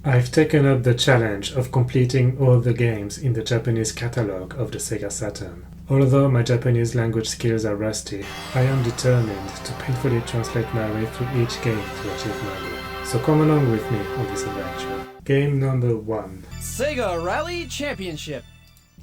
I've taken up the challenge of completing all the games in the Japanese catalog of the Sega Saturn. Although my Japanese language skills are rusty, I am determined to painfully translate my way through each game to achieve my goal. So come along with me on this adventure. Game number 1. Sega Rally Championship.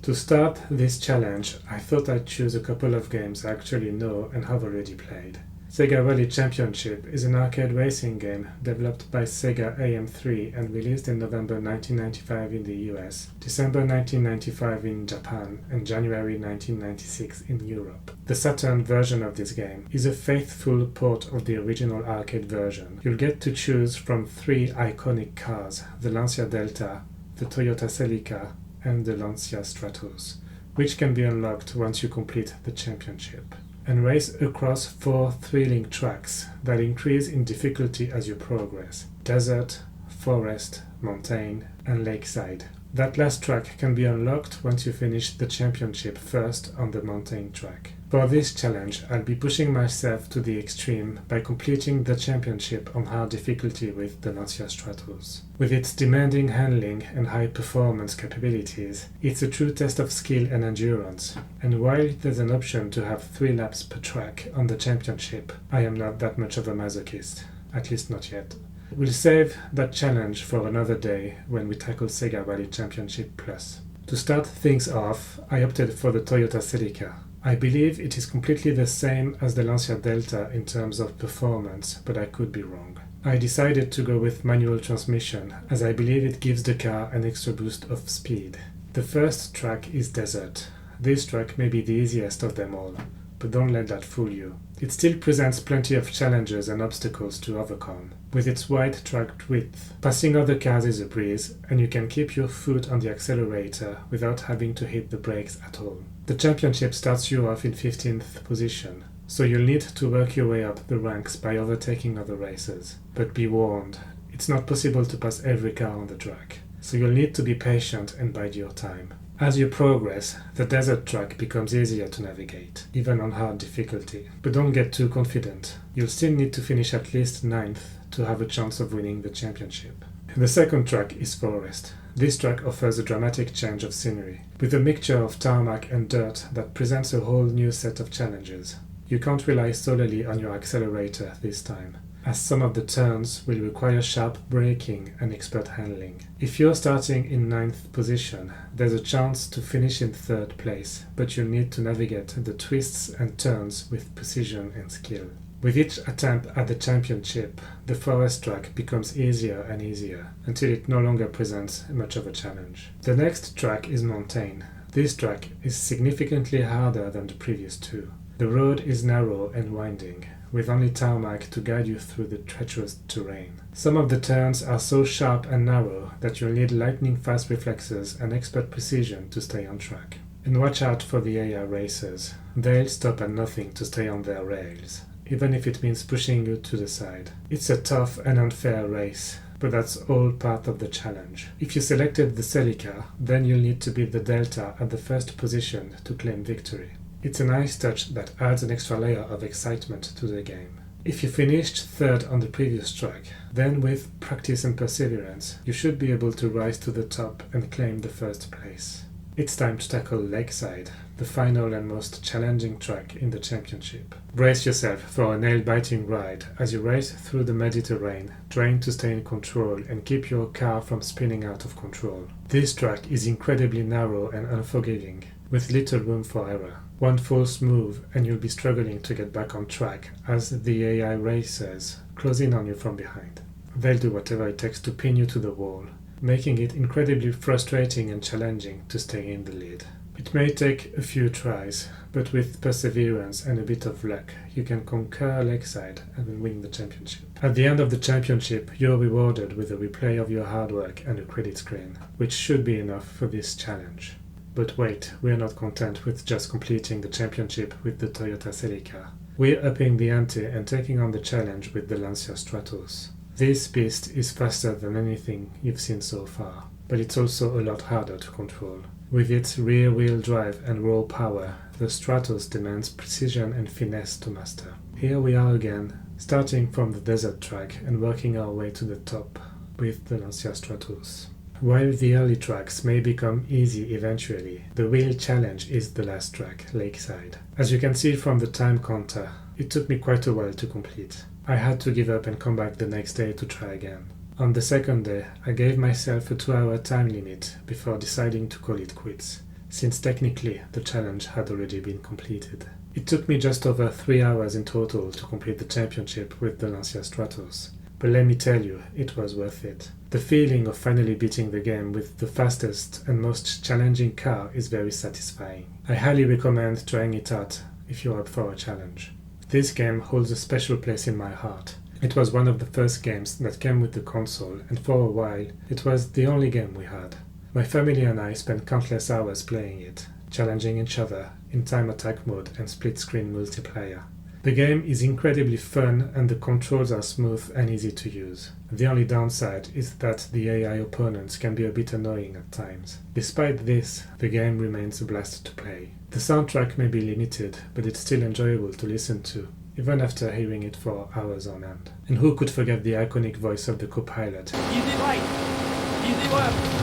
To start this challenge, I thought I'd choose a couple of games I actually know and have already played. Sega Rally Championship is an arcade racing game developed by Sega AM3 and released in November 1995 in the US, December 1995 in Japan, and January 1996 in Europe. The Saturn version of this game is a faithful port of the original arcade version. You'll get to choose from 3 iconic cars, the Lancia Delta, the Toyota Celica, and the Lancia Stratos, which can be unlocked once you complete the championship, and race across 4 thrilling tracks that increase in difficulty as you progress: desert, forest, mountain, and lakeside. That last track can be unlocked once you finish the championship first on the mountain track. For this challenge, I'll be pushing myself to the extreme by completing the championship on hard difficulty with the Lancia Stratos. With its demanding handling and high performance capabilities, it's a true test of skill and endurance. And while there's an option to have 3 laps per track on the championship, I am not that much of a masochist, at least not yet. We'll save that challenge for another day when we tackle Sega Rally Championship Plus. To start things off, I opted for the Toyota Celica. I believe it is completely the same as the Lancia Delta in terms of performance, but I could be wrong. I decided to go with manual transmission as I believe it gives the car an extra boost of speed. The first track is desert. This track may be the easiest of them all, but don't let that fool you. It still presents plenty of challenges and obstacles to overcome. With its wide track width, passing other cars is a breeze, and you can keep your foot on the accelerator without having to hit the brakes at all. The championship starts you off in 15th position, so you'll need to work your way up the ranks by overtaking other racers. But be warned, it's not possible to pass every car on the track, so you'll need to be patient and bide your time. As you progress, the desert track becomes easier to navigate, even on hard difficulty. But don't get too confident. You'll still need to finish at least 9th to have a chance of winning the championship. The second track is forest. This track offers a dramatic change of scenery, with a mixture of tarmac and dirt that presents a whole new set of challenges. You can't rely solely on your accelerator this time, as some of the turns will require sharp braking and expert handling. If you're starting in 9th position, there's a chance to finish in 3rd place, but you'll need to navigate the twists and turns with precision and skill. With each attempt at the championship, the forest track becomes easier and easier, until it no longer presents much of a challenge. The next track is mountain. This track is significantly harder than the previous 2. The road is narrow and winding, with only tarmac to guide you through the treacherous terrain. Some of the turns are so sharp and narrow that you'll need lightning-fast reflexes and expert precision to stay on track. And watch out for the AI racers. They'll stop at nothing to stay on their rails, even if it means pushing you to the side. It's a tough and unfair race, but that's all part of the challenge. If you selected the Celica, then you'll need to beat the Delta at the first position to claim victory. It's a nice touch that adds an extra layer of excitement to the game. If you finished 3rd on the previous track, then with practice and perseverance, you should be able to rise to the top and claim the 1st place. It's time to tackle Lakeside, the final and most challenging track in the championship. Brace yourself for a nail-biting ride as you race through the muddy terrain, trying to stay in control and keep your car from spinning out of control. This track is incredibly narrow and unforgiving, with little room for error. One false move and you'll be struggling to get back on track as the AI racers close in on you from behind. They'll do whatever it takes to pin you to the wall, making it incredibly frustrating and challenging to stay in the lead. It may take a few tries, but with perseverance and a bit of luck, you can conquer Lakeside and win the championship. At the end of the championship, you're rewarded with a replay of your hard work and a credit screen, which should be enough for this challenge. But wait, we're not content with just completing the championship with the Toyota Celica. We're upping the ante and taking on the challenge with the Lancia Stratos. This beast is faster than anything you've seen so far, but it's also a lot harder to control. With its rear-wheel drive and raw power, the Stratos demands precision and finesse to master. Here we are again, starting from the desert track and working our way to the top. with the Lancia Stratos. While the early tracks may become easy eventually, the real challenge is the last track, Lakeside. As you can see from the time counter, it took me quite a while to complete. I had to give up and come back the next day to try again. On the second day, I gave myself a 2-hour time limit before deciding to call it quits, since technically the challenge had already been completed. It took me just over 3 hours in total to complete the championship with the Lancia Stratos, but let me tell you, it was worth it. The feeling of finally beating the game with the fastest and most challenging car is very satisfying. I highly recommend trying it out if you're up for a challenge. This game holds a special place in my heart. It was one of the first games that came with the console, and for a while, it was the only game we had. My family and I spent countless hours playing it, challenging each other in time attack mode and split-screen multiplayer. The game is incredibly fun and the controls are smooth and easy to use. The only downside is that the AI opponents can be a bit annoying at times. Despite this, the game remains a blast to play. The soundtrack may be limited, but it's still enjoyable to listen to, even after hearing it for hours on end. And who could forget the iconic voice of the co-pilot? Easy right, easy left.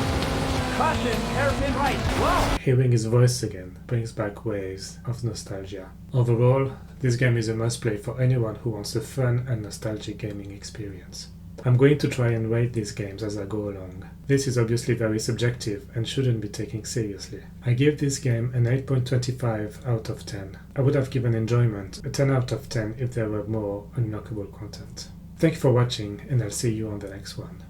Caution, hairpin right. Whoa! Hearing his voice again brings back waves of nostalgia. Overall, this game is a must-play for anyone who wants a fun and nostalgic gaming experience. I'm going to try and rate these games as I go along. This is obviously very subjective and shouldn't be taken seriously. I give this game an 8.25 out of 10. I would have given Enjoyment a 10 out of 10 if there were more unlockable content. Thank you for watching, and I'll see you on the next one.